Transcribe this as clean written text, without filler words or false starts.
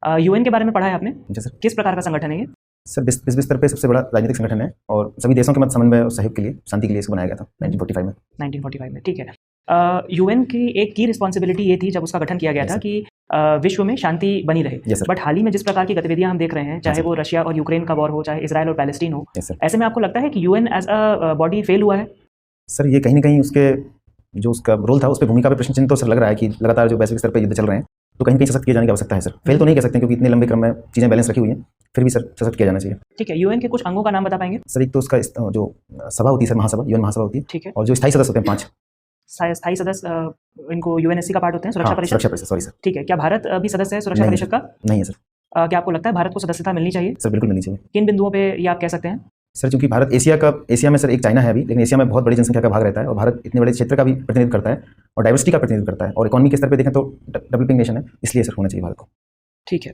UN के बारे में पढ़ा है आपने? जी सर। किस प्रकार का संगठन है ये? सर विश्व स्तर पे सबसे बड़ा राजनीतिक संगठन है और सभी देशों के मध्य समन्वय और सहयोग के लिए, शांति के लिए इसको बनाया गया था 1945 में। 1945 में, ठीक है। यूएन की एक की रिस्पॉन्सिबिलिटी ये थी जब उसका गठन किया गया था कि विश्व में शांति बनी रहे। बट हाल ही में जिस प्रकार की गतिविधियां हम देख रहे हैं, चाहे वो रशिया और यूक्रेन का वॉर हो, चाहे इजराइल और पैलेस्टीन हो, ऐसे में आपको लगता है कि UN as a body fail हुआ है? सर ये कहीं ना कहीं उसके जो उसका रोल था उस पर भूमिका पे प्रश्न चिन्ह तो सर लग रहा है कि लगातार जो वैश्विक स्तर पर युद्ध चल रहे हैं तो कहीं सशक्त किए जाने की आवश्यकता है सर। फेल तो नहीं कह सकते क्योंकि इतने लंबे क्रम में चीज़ें बैलेंस रखी हुई हैं, फिर भी सर सशक्त किया जाना चाहिए। ठीक है, यूएन के कुछ अंगों का नाम बता पाएंगे? सर एक तो उसका जो सभा होती है सर, महासभा, यूएन महासभा होती है, ठीक है। और जो स्थायी सदस्य होते हैं 5 स्थायी सदस्य इनको यूएनएससी का पार्ट होते हैं, सुरक्षा परिषद। सुरक्षा परिषद, सॉरी सर। ठीक है, क्या भारत भी सदस्य है सुरक्षा परिषद का? नहीं है सर। क्या आपको लगता है भारत को सदस्यता मिलनी चाहिए? सर बिल्कुल मिलनी चाहिए। किन बिंदुओं पे ये आप कह सकते हैं? सर चूंकि भारत एशिया में सर एक चाइना है अभी, लेकिन एशिया में बहुत बड़ी जनसंख्या का भाग रहता है और भारत इतने बड़े क्षेत्र का भी प्रतिनिधित्व करता है और डाइवर्सिटी का प्रतिनिधित्व करता है और इकोनॉमी के स्तर पर देखें तो डेवलपिंग नेशन है, इसलिए सर होना चाहिए भारत को। ठीक है।